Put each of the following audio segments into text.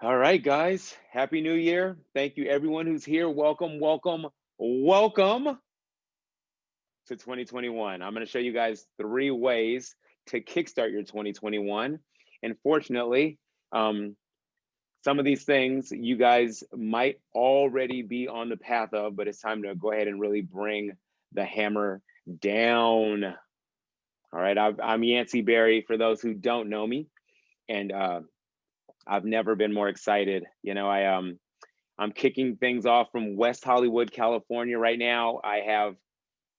All right, guys. Happy New Year. Thank you, everyone who's here. Welcome, welcome, welcome to 2021. I'm going to show you guys 3 ways to kickstart your 2021. And fortunately, um, some of these things you guys might already be on the path of, but it's time to go ahead and really bring the hammer down. All right, I'm Yancy Berry for those who don't know me. And I've never been more excited. I'm kicking things off from West Hollywood, California right now. I have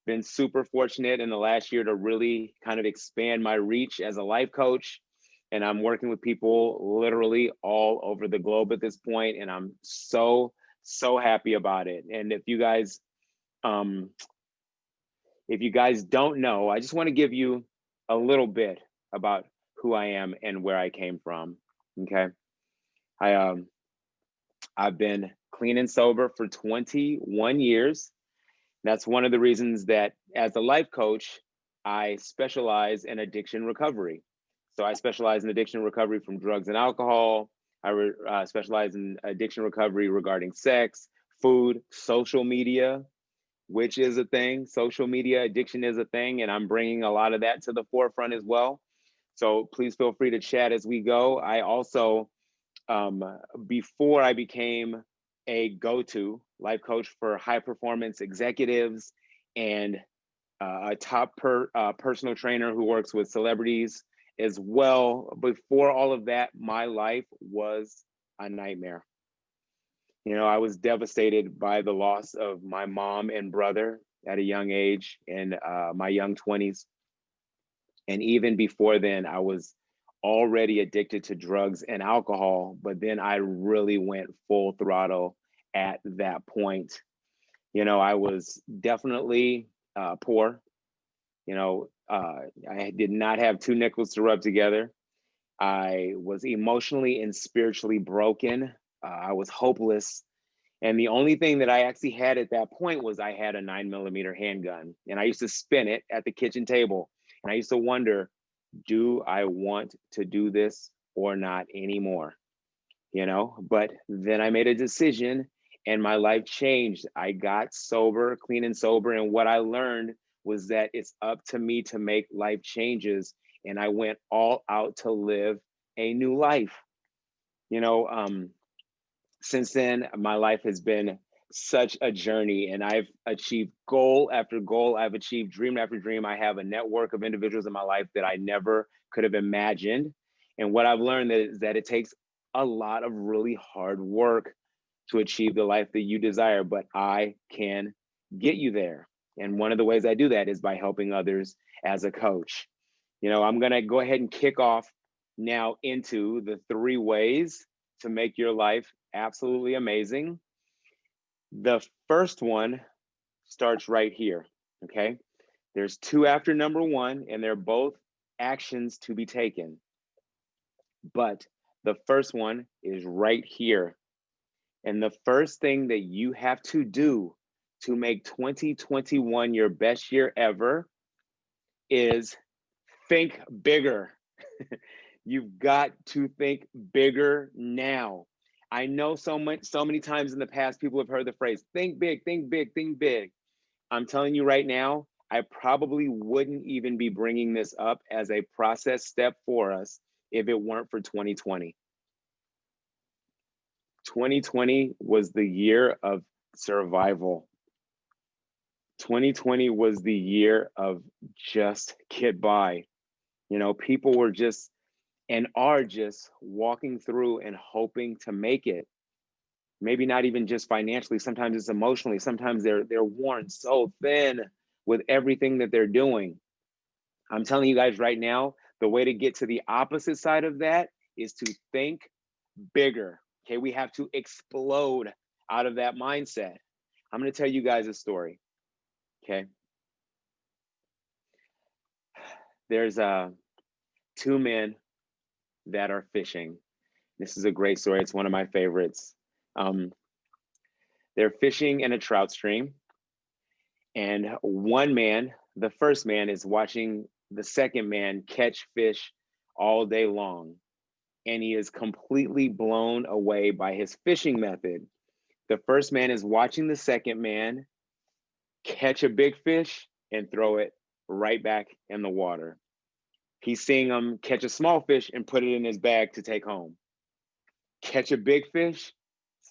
been super fortunate in the last year to really kind of expand my reach as a life coach. And I'm working with people literally all over the globe at this point, and I'm so happy about it. And um, if you guys don't know, I just want to give you a little bit about who I am and where I came from. Okay, I I've been clean and sober for 21 years. That's one of the reasons that as a life coach, I specialize in addiction recovery. So I specialize in addiction recovery from drugs and alcohol. I specialize in addiction recovery regarding sex, food, social media, which is a thing. Social media addiction is a thing, and I'm bringing a lot of that to the forefront as well. So please feel free to chat as we go. I also um, before I became a go-to life coach for high performance executives and a personal trainer who works with celebrities as well. Before all of that, my life was a nightmare. I was devastated by the loss of my mom and brother at a young age in my young 20s. And even before then, I was already addicted to drugs and alcohol, but then I really went full throttle at that point. I was definitely poor. I did not have two nickels to rub together. I was emotionally and spiritually broken. I was hopeless. And the only thing that I actually had at that point was I had a 9mm handgun, and I used to spin it at the kitchen table. And I used to wonder, do I want to do this or not anymore? But then I made a decision and my life changed. I got sober, clean and sober. And what I learned was that it's up to me to make life changes. And I went all out to live a new life. You know, um, since then, my life has been such a journey, and I've achieved goal after goal. I've achieved dream after dream. I have a network of individuals in my life that I never could have imagined. And what I've learned is that it takes a lot of really hard work to achieve the life that you desire, but I can get you there. And one of the ways I do that is by helping others as a coach. I'm going to go ahead and kick off now into the 3 ways to make your life absolutely amazing. The first one starts right here. Okay. There's two after number one, and they're both actions to be taken. But the first one is right here. And the first thing that you have to do to make 2021 your best year ever is think bigger. You've got to think bigger now. I know so many times in the past, people have heard the phrase, think big, think big, think big. I'm telling you right now, I probably wouldn't even be bringing this up as a process step for us if it weren't for 2020. 2020 was the year of survival. 2020 was the year of just get by. People were just and are just walking through and hoping to make it. Maybe not even just financially, sometimes it's emotionally, sometimes they're worn so thin with everything that they're doing. I'm telling you guys right now, the way to get to the opposite side of that is to think bigger. Okay, we have to explode out of that mindset. I'm going to tell you guys a story. Okay, there's 2 men that are fishing. This is a great story. It's one of my favorites. Um, they're fishing in a trout stream, and one man, the first man, is watching the second man catch fish all day long. and he is completely blown away by his fishing method. The first man is watching the second man catch a big fish and throw it right back in the water. He's seeing him catch a small fish and put it in his bag to take home. Catch a big fish,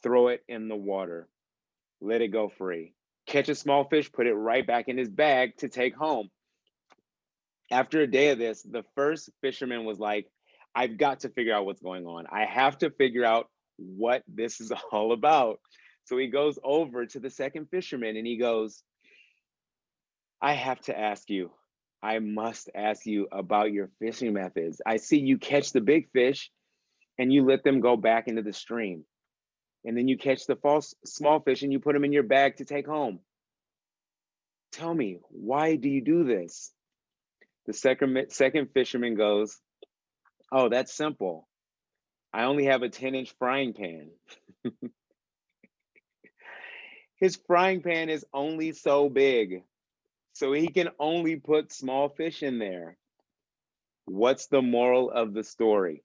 throw it in the water, let it go free. Catch a small fish, put it right back in his bag to take home. After a day of this, the first fisherman was like, I've got to figure out what's going on. I have to figure out what this is all about. So he goes over to the second fisherman and he goes, I have to ask you, I must ask you about your fishing methods. I see you catch the big fish and you let them go back into the stream. And then you catch the small fish and you put them in your bag to take home. Tell me, why do you do this? The second fisherman goes, oh, that's simple. I only have a 10-inch frying pan. His frying pan is only so big, so he can only put small fish in there. What's the moral of the story?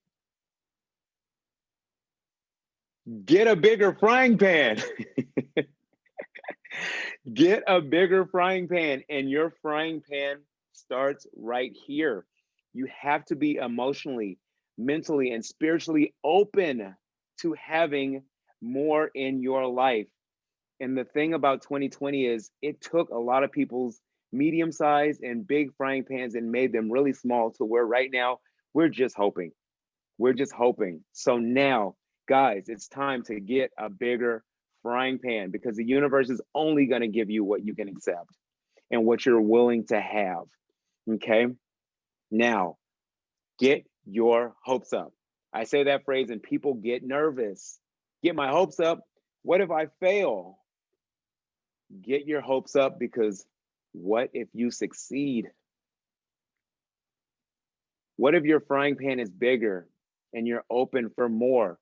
Get a bigger frying pan. Get a bigger frying pan, and your frying pan starts right here. You have to be emotionally, mentally, and spiritually open to having more in your life. And the thing about 2020 is it took a lot of people's medium-sized and big frying pans and made them really small to where right now we're just hoping. We're just hoping. So now, guys, it's time to get a bigger frying pan because the universe is only going to give you what you can accept and what you're willing to have. Okay? Now, get your hopes up. I say that phrase and people get nervous. Get my hopes up. What if I fail? Get your hopes up because what if you succeed? What if your frying pan is bigger and you're open for more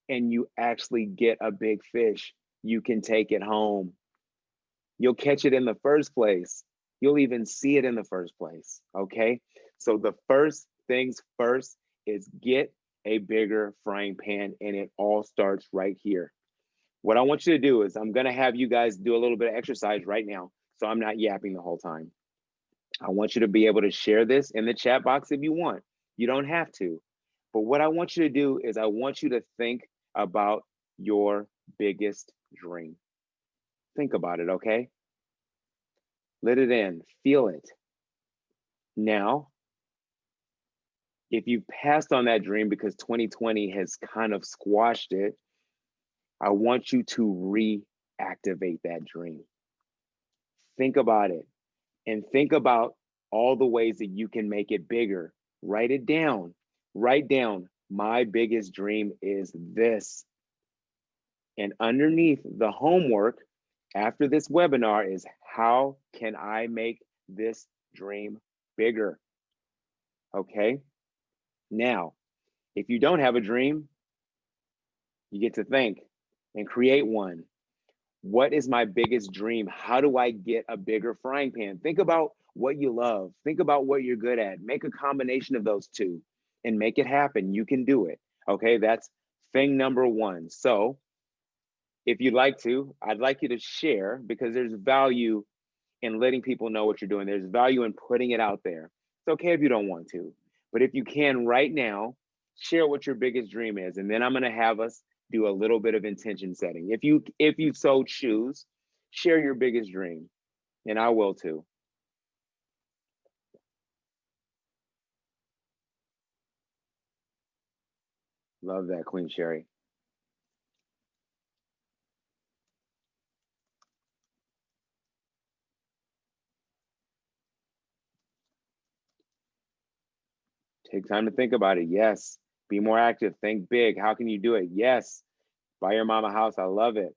and you actually get a big fish? You can take it home. You'll catch it in the first place. You'll even see it in the first place, okay? So the first things first is get a bigger frying pan, and it all starts right here. What I want you to do is I'm gonna have you guys do a little bit of exercise right now, so I'm not yapping the whole time. I want you to be able to share this in the chat box if you want. You don't have to. But what I want you to do is I want you to think about your biggest dream. Think about it, okay? Let it in, feel it. Now, if you passed on that dream because 2020 has kind of squashed it, I want you to reactivate that dream. Think about it and think about all the ways that you can make it bigger. Write it down. Write down, my biggest dream is this. And underneath the homework after this webinar is how can I make this dream bigger? Okay. Now, if you don't have a dream, you get to think and create one. What is my biggest dream? How do I get a bigger frying pan? Think about what you love. Think about what you're good at. Make a combination of those two and make it happen. You can do it. Okay, that's thing number one. So if you'd like to, I'd like you to share because there's value in letting people know what you're doing. There's value in putting it out there. It's okay if you don't want to, but if you can right now, share what your biggest dream is. And then I'm gonna have us do a little bit of intention setting. If you so choose, share your biggest dream, and I will too. Love that, Queen Sherry. Take time to think about it. Yes. Be more active. Think big. How can you do it? Yes. Buy your mama a house. I love it.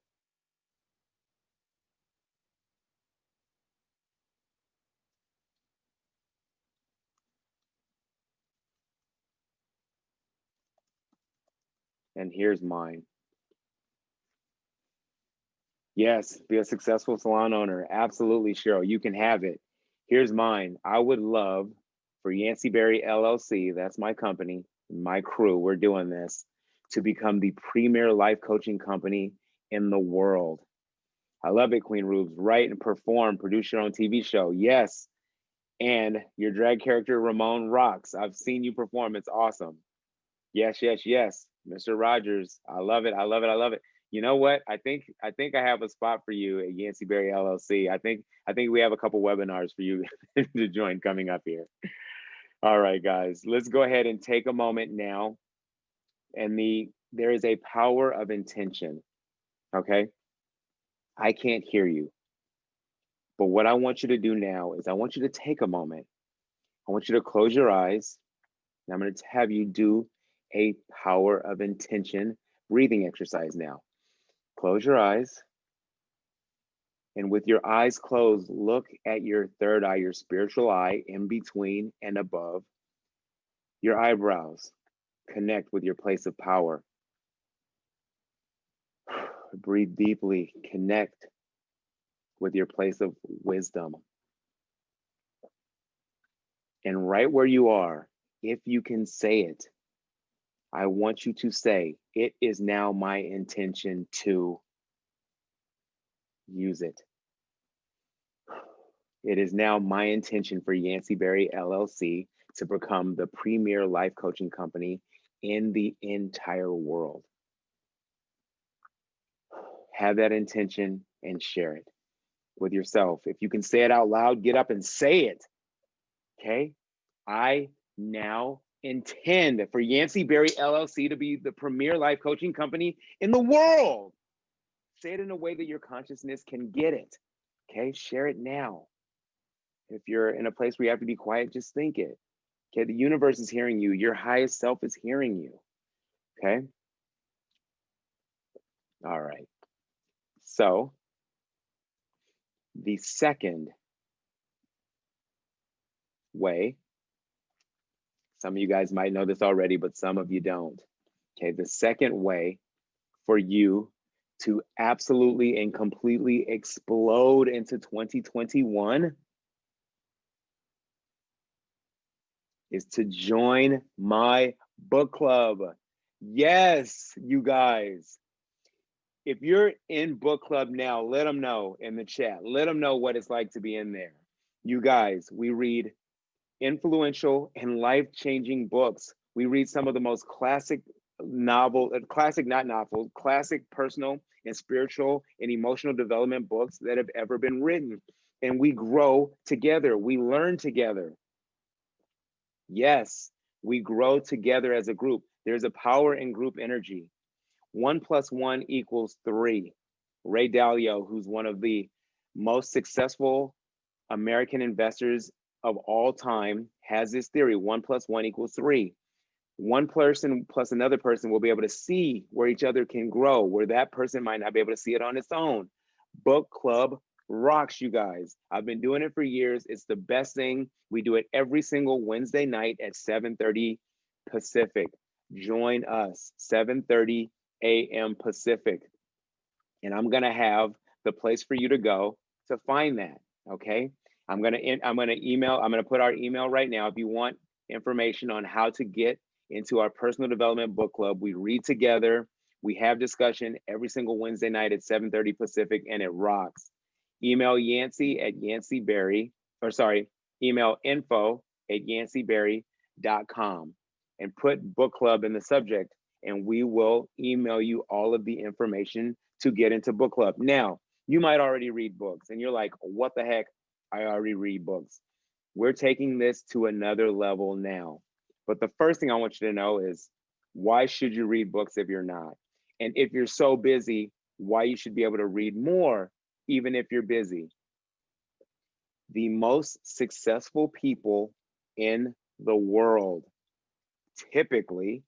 And here's mine. Yes, be a successful salon owner. Absolutely, Cheryl. You can have it. Here's mine. I would love for Yancy Berry LLC, that's my company, my crew, we're doing this to become the premier life coaching company in the world. I love it, Queen Rubes. Write and perform, produce your own TV show. Yes. And your drag character, Ramon, rocks. I've seen you perform. It's awesome. Yes, yes, yes. Mr. Rogers. I love it. I love it. I love it. You know what? I think I have a spot for you at Yancy Berry LLC. I think we have a couple webinars for you to join coming up here. All right, guys. Let's go ahead and take a moment now. And there is a power of intention. Okay? I can't hear you. But what I want you to do now is I want you to take a moment. I want you to close your eyes. And I'm going to have you do a power of intention breathing exercise now. Close your eyes. And with your eyes closed, look at your third eye, your spiritual eye, in between and above your eyebrows. Connect with your place of power. Breathe deeply. Connect with your place of wisdom. And right where you are, if you can say it, I want you to say, it is now my intention to use it. It is now my intention for Yancy Berry LLC to become the premier life coaching company in the entire world. Have that intention and share it with yourself. If you can say it out loud, get up and say it. Okay? I now intend for Yancy Berry LLC to be the premier life coaching company in the world. Say it in a way that your consciousness can get it. Okay? Share it now. If you're in a place where you have to be quiet, just think it. Okay? The universe is hearing you. Your highest self is hearing you. Okay? All right. So, the second way, some of you guys might know this already, but some of you don't. Okay, the second way for you to absolutely and completely explode into 2021 is to join my book club. Yes, you guys. If you're in book club now, let them know in the chat. Let them know what it's like to be in there. You guys, we read influential and life-changing books. We read some of the most classic personal and spiritual and emotional development books that have ever been written. And we grow together. We learn together. Yes, we grow together as a group. There's a power in group energy. 1 + 1 = 3. Ray Dalio, who's one of the most successful American investors of all time, has this theory: 1 + 1 = 3. One person plus another person will be able to see where each other can grow, where that person might not be able to see it on its own. Book club rocks, you guys. I've been doing it for years. It's the best thing. We do it every single Wednesday night at 7:30 Pacific. Join us, 7:30 a.m. Pacific. And I'm gonna have the place for you to go to find that, okay? I'm gonna put our email right now. If you want information on how to get into our personal development book club, we read together, we have discussion every single Wednesday night at 7:30 Pacific, and it rocks. Email Yancy at email info@yancyberry.com and put book club in the subject, and we will email you all of the information to get into book club. Now, you might already read books and you're like, what the heck? I already read books. We're taking this to another level now. But the first thing I want you to know is, why should you read books if you're not? And if you're so busy, why you should be able to read more, even if you're busy. The most successful people in the world typically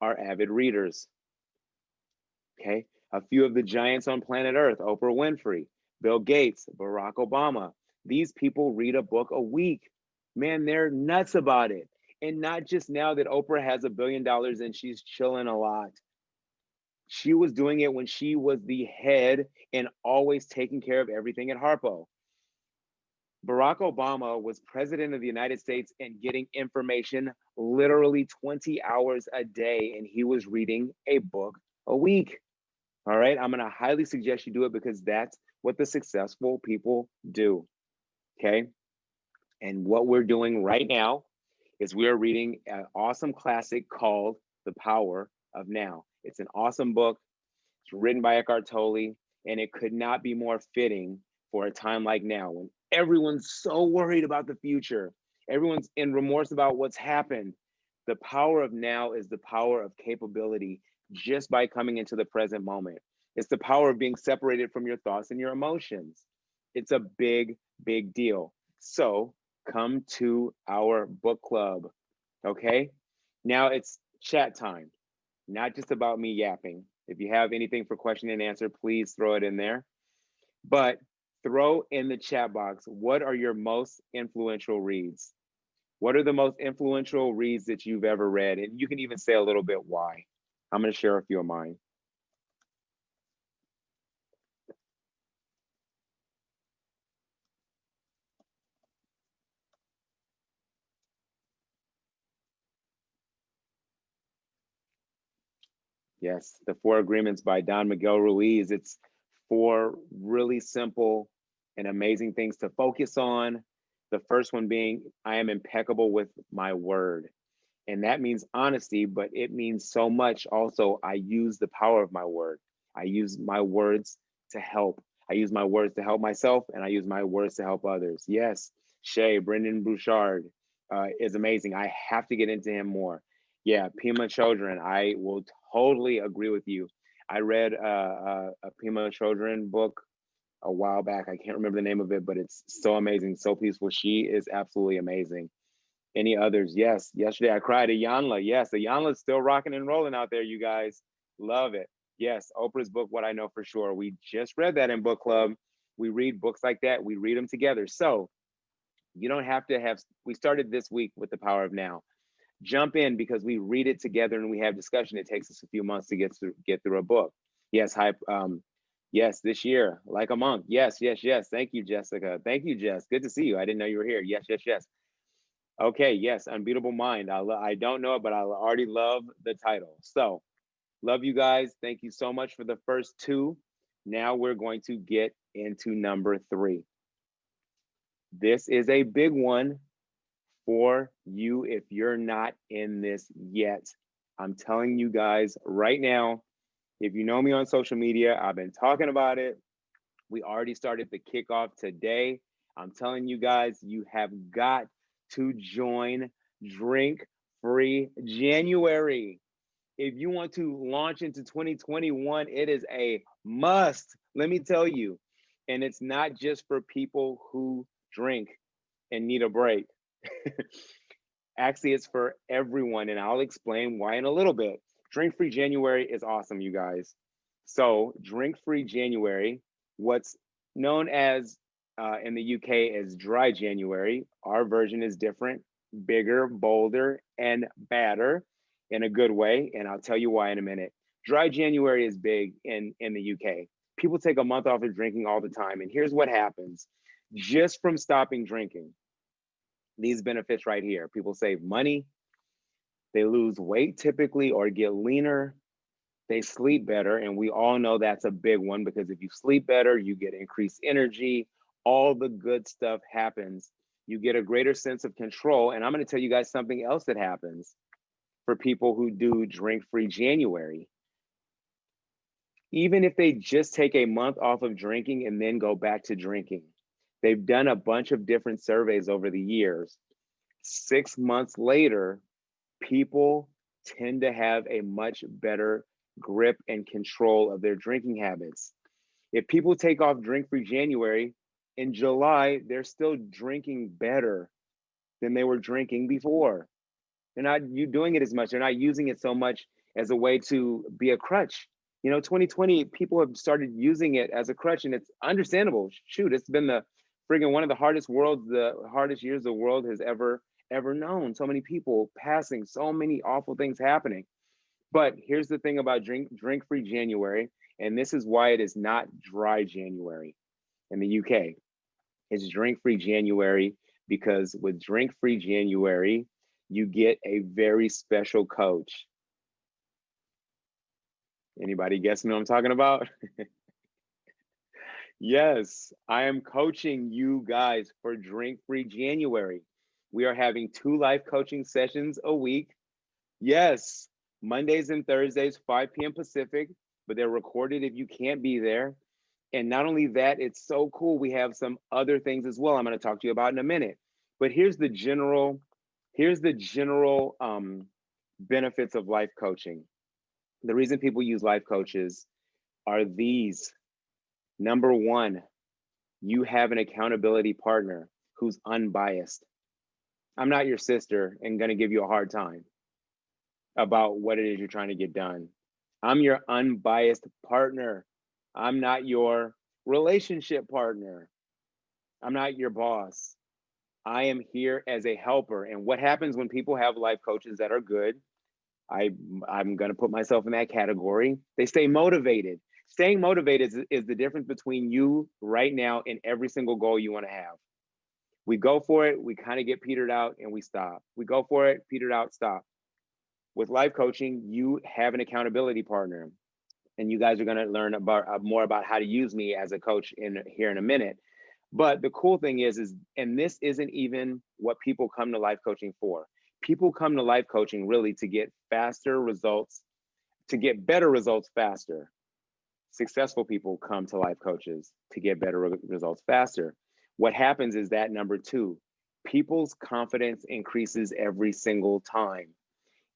are avid readers. Okay, a few of the giants on planet Earth: Oprah Winfrey, Bill Gates, Barack Obama. These people read a book a week. Man, they're nuts about it. And not just now that Oprah has $1 billion and she's chilling a lot. She was doing it when she was the head and always taking care of everything at Harpo. Barack Obama was president of the United States and getting information literally 20 hours a day, and he was reading a book a week. All right, I'm gonna highly suggest you do it because that's what the successful people do. Okay, and what we're doing right now is we are reading an awesome classic called The Power of Now. It's an awesome book. It's written by Eckhart Tolle, and it could not be more fitting for a time like now when everyone's so worried about the future. Everyone's in remorse about what's happened. The power of now is the power of capability just by coming into the present moment. It's the power of being separated from your thoughts and your emotions. It's a big, big deal. So come to our book club, okay? Now it's chat time, not just about me yapping. If you have anything for question and answer, please throw it in there. But throw in the chat box, what are your most influential reads? What are the most influential reads that you've ever read? And you can even say a little bit why. I'm going to share a few of mine. Yes, The Four Agreements by Don Miguel Ruiz. It's four really simple and amazing things to focus on. The first one being, I am impeccable with my word. And that means honesty, but it means so much also. I use the power of my word. I use my words to help. I use my words to help myself, and I use my words to help others. Yes, Shay, Brendan Bouchard is amazing. I have to get into him more. Yeah, Pima Chodron, I will totally agree with you. I read a Pima Chodron book a while back. I can't remember the name of it, but it's so amazing, so peaceful. She is absolutely amazing. Any others? Yes. Yesterday I cried. Ayanla. Yes. Ayanla's still rocking and rolling out there, you guys. Love it. Yes. Oprah's book, What I Know for Sure. We just read that in book club. We read books like that. We read them together. So you don't have to have, we started this week with The Power of Now. Jump in because we read it together and we have discussion. It takes us a few months to get through a book. Yes. Yes, this year, like a month. Yes, yes, yes. Thank you, Jessica. Thank you, Jess. Good to see you. I didn't know you were here. Yes, yes, yes. Okay, yes, Unbeatable Mind. I don't know it, but I already love the title. So, love you guys. Thank you so much for the first two. Now we're going to get into number three. This is a big one for you if you're not in this yet. I'm telling you guys right now, if you know me on social media, I've been talking about it. We already started the kickoff today. I'm telling you guys, you have got to join Drink Free January. If you want to launch into 2021, it is a must, let me tell you. And it's not just for people who drink and need a break. Actually, it's for everyone, and I'll explain why in a little bit. Drink Free January is awesome, you guys. So, Drink Free January, what's known as in the UK as Dry January, our version is different, bigger, bolder, and badder in a good way. And I'll tell you why in a minute. Dry January is big in the UK. People take a month off of drinking all the time. And here's what happens just from stopping drinking, these benefits right here. People save money, they lose weight typically or get leaner, they sleep better. And we all know that's a big one because if you sleep better, you get increased energy, all the good stuff happens. You get a greater sense of control. And I'm going to tell you guys something else that happens for people who do Drink Free January. Even if they just take a month off of drinking and then go back to drinking, they've done a bunch of different surveys over the years. 6 months later, people tend to have a much better grip and control of their drinking habits. If people take off Drink Free January, in July, they're still drinking better than they were drinking before. They're not doing it as much. They're not using it so much as a way to be a crutch. You know, 2020, people have started using it as a crutch, and it's understandable. Shoot, it's been the friggin' one of the hardest years the world has ever known. So many people passing, so many awful things happening. But here's the thing about Drink Free January, and this is why it is not Dry January in the UK. It's drink-free January, because with drink-free January, you get a very special coach. Anybody guessing what I'm talking about? Yes, I am coaching you guys for drink-free January. We are having 2 live coaching sessions a week. Yes, Mondays and Thursdays, 5 p.m. Pacific, but they're recorded if you can't be there. And not only that, it's so cool. We have some other things as well I'm going to talk to you about in a minute. But here's the general benefits of life coaching. The reason people use life coaches are these. Number one, you have an accountability partner who's unbiased. I'm not your sister and going to give you a hard time about what it is you're trying to get done. I'm your unbiased partner. I'm not your relationship partner. I'm not your boss. I am here as a helper. And what happens when people have life coaches that are good? I'm going to put myself in that category. They stay motivated. Staying motivated is the difference between you right now and every single goal you want to have. We go for it, we kind of get petered out, and we stop. We go for it, petered out, stop. With life coaching, you have an accountability partner, and you guys are going to learn about more about how to use me as a coach here in a minute. But the cool thing is, and this isn't even what people come to life coaching for. People come to life coaching really to get faster results, to get better results faster. Successful people come to life coaches to get better results faster. What happens is that number two, people's confidence increases every single time.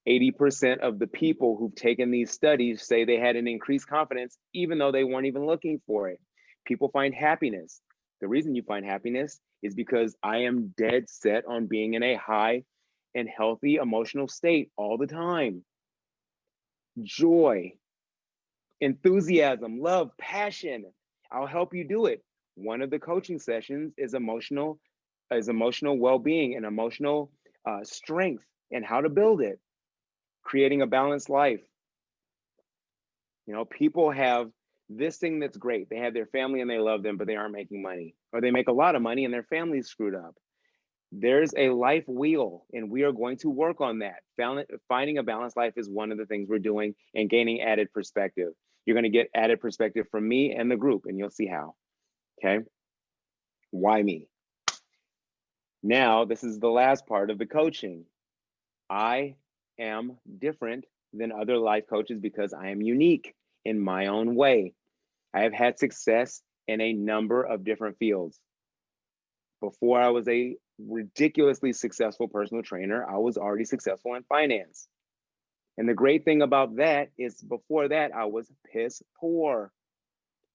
80% of the people who've taken these studies say they had an increased confidence, even though they weren't even looking for it. People find happiness. The reason you find happiness is because I am dead set on being in a high and healthy emotional state all the time. Joy, enthusiasm, love, passion. I'll help you do it. One of the coaching sessions is emotional well-being and emotional strength and how to build it. Creating a balanced life. You know, people have this thing that's great. They have their family and they love them, but they aren't making money. Or they make a lot of money and their family's screwed up. There's a life wheel, and we are going to work on that. Finding a balanced life is one of the things we're doing, and gaining added perspective. You're going to get added perspective from me and the group, and you'll see how. Okay? Why me? Now, this is the last part of the coaching. I am different than other life coaches because I am unique in my own way. I have had success in a number of different fields. Before I was a ridiculously successful personal trainer, I was already successful in finance. And the great thing about that is before that, I was piss poor.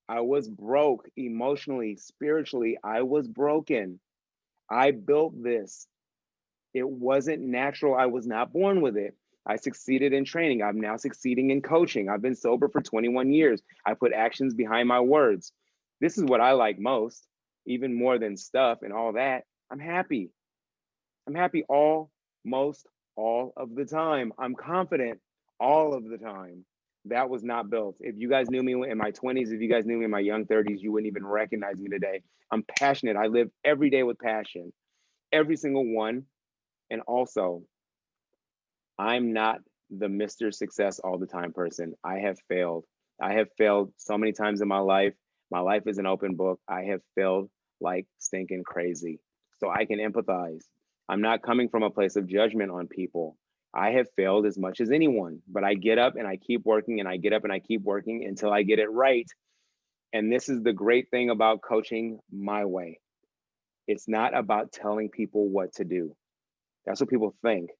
I was broke emotionally, spiritually. I was broken. I built this. It wasn't natural. I was not born with it. I succeeded in training. I'm now succeeding in coaching. I've been sober for 21 years. I put actions behind my words. This is what I like most, even more than stuff and all that. I'm happy. I'm happy almost all of the time. I'm confident all of the time. That was not built. If you guys knew me in my 20s, if you guys knew me in my young 30s, you wouldn't even recognize me today. I'm passionate. I live every day with passion, every single one. And also, I'm not the Mr. Success all the time person. I have failed. I have failed so many times in my life. My life is an open book. I have failed like stinking crazy. So I can empathize. I'm not coming from a place of judgment on people. I have failed as much as anyone, but I get up and I keep working, and I get up and I keep working until I get it right. And this is the great thing about coaching my way. It's not about telling people what to do. That's what people think.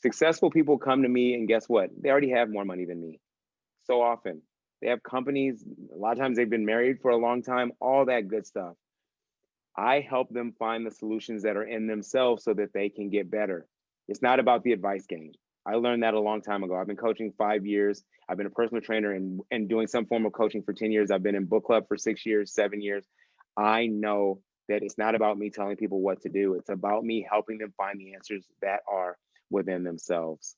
Successful people come to me, and guess what? They already have more money than me. So often. They have companies. A lot of times they've been married for a long time, all that good stuff. I help them find the solutions that are in themselves so that they can get better. It's not about the advice game. I learned that a long time ago. I've been coaching 5 years. I've been a personal trainer and doing some form of coaching for 10 years. I've been in book club for 6 years, 7 years. I know that it's not about me telling people what to do. It's about me helping them find the answers that are within themselves.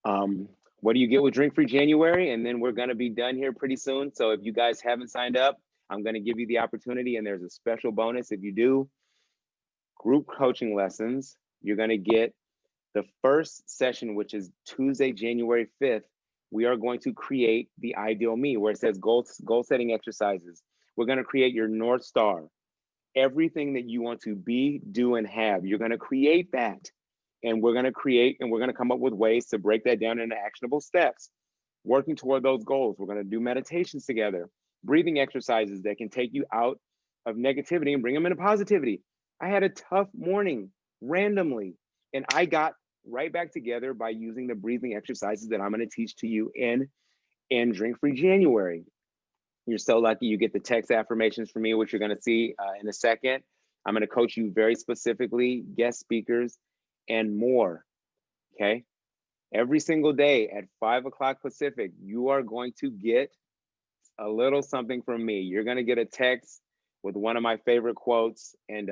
What do you get with Drink Free January? And then we're going to be done here pretty soon. So if you guys haven't signed up, I'm going to give you the opportunity, and there's a special bonus if you do group coaching lessons. You're going to get the first session, which is Tuesday, January 5th. We are going to create the ideal me, where it says goal setting exercises. We're going to create your North Star. Everything that you want to be, do, and have, you're going to create that. And we're going to come up with ways to break that down into actionable steps. Working toward those goals, we're going to do meditations together, breathing exercises that can take you out of negativity and bring them into positivity. I had a tough morning randomly, and I got right back together by using the breathing exercises that I'm going to teach to you in Drink Free January. You're so lucky you get the text affirmations from me, which you're going to see in a second. I'm going to coach you very specifically, guest speakers, and more. Okay. Every single day at 5 o'clock Pacific, you are going to get a little something from me. You're going to get a text with one of my favorite quotes. And,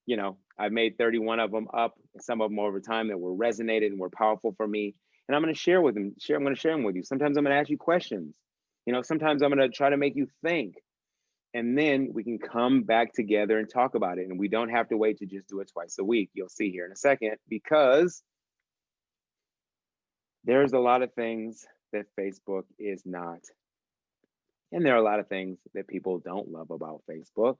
you know, I've made 31 of them up, some of them over time that were resonated and were powerful for me. And I'm going to share with them. I'm going to share them with you. Sometimes I'm going to ask you questions. You know, sometimes I'm going to try to make you think. And then we can come back together and talk about it. And we don't have to wait to just do it twice a week. You'll see here in a second, because there's a lot of things that Facebook is not. And there are a lot of things that people don't love about Facebook.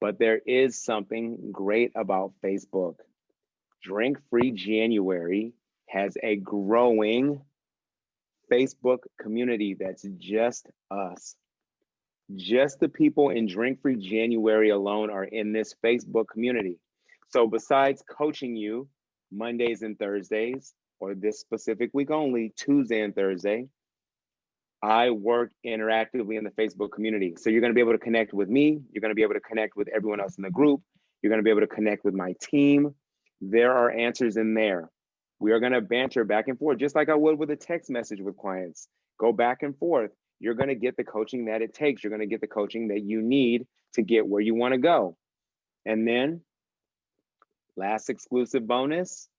But there is something great about Facebook. Drink Free January has a growing Facebook community that's just us. Just the people in Drink Free January alone are in this Facebook community. So besides coaching you Mondays and Thursdays, or this specific week only, Tuesday and Thursday, I work interactively in the Facebook community. So you're going to be able to connect with me. You're going to be able to connect with everyone else in the group. You're going to be able to connect with my team. There are answers in there. We are going to banter back and forth, just like I would with a text message with clients. Go back and forth. You're going to get the coaching that it takes. You're going to get the coaching that you need to get where you want to go. And then last exclusive bonus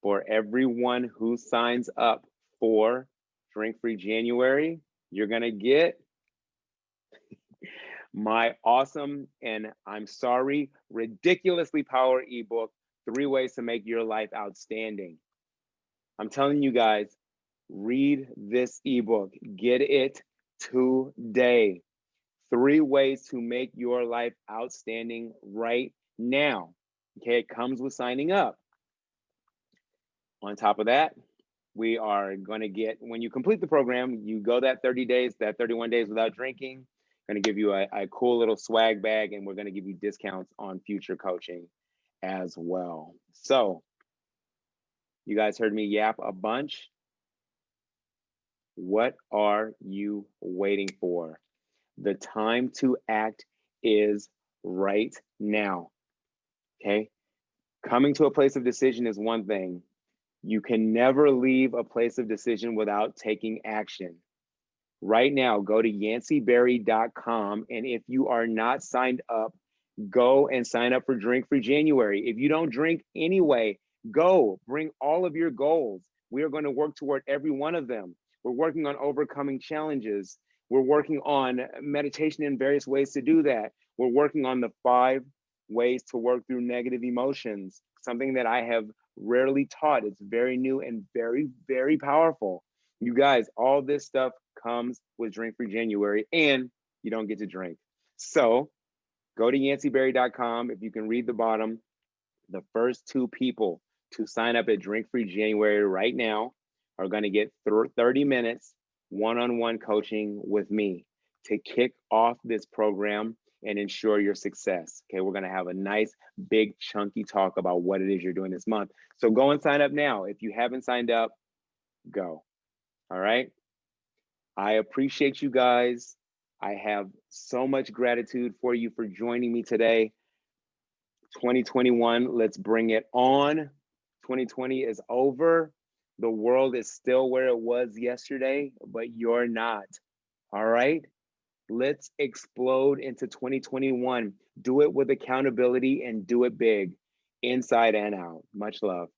for everyone who signs up for Drink Free January, you're going to get my awesome, and I'm sorry, ridiculously power ebook, 3 Ways to Make Your Life Outstanding. I'm telling you guys, read this ebook. Get it today. 3 ways to make your life outstanding right now. Okay, it comes with signing up. On top of that, we are going to get, when you complete the program, you go that 30 days, that 31 days without drinking, going to give you a cool little swag bag, and we're going to give you discounts on future coaching as well. So you guys heard me yap a bunch. What are you waiting for? The time to act is right now. Okay. Coming to a place of decision is one thing. You can never leave a place of decision without taking action. Right now, go to yancyberry.com. And if you are not signed up, go and sign up for Drink Free January. If you don't drink anyway, go bring all of your goals. We are going to work toward every one of them. We're working on overcoming challenges. We're working on meditation in various ways to do that. We're working on the 5 ways to work through negative emotions, something that I have rarely taught. It's very new and very, very powerful. You guys, all this stuff comes with Drink Free January, and you don't get to drink. So go to yancyberry.com. If you can read the bottom, the first 2 people to sign up at Drink Free January right now are going to get 30 minutes one-on-one coaching with me to kick off this program and ensure your success. Okay, we're going to have a nice, big, chunky talk about what it is you're doing this month. So go and sign up now. If you haven't signed up, go. All right. I appreciate you guys. I have so much gratitude for you for joining me today. 2021, let's bring it on. 2020 is over. The world is still where it was yesterday, but you're not. All right. Let's explode into 2021. Do it with accountability and do it big, inside and out. Much love.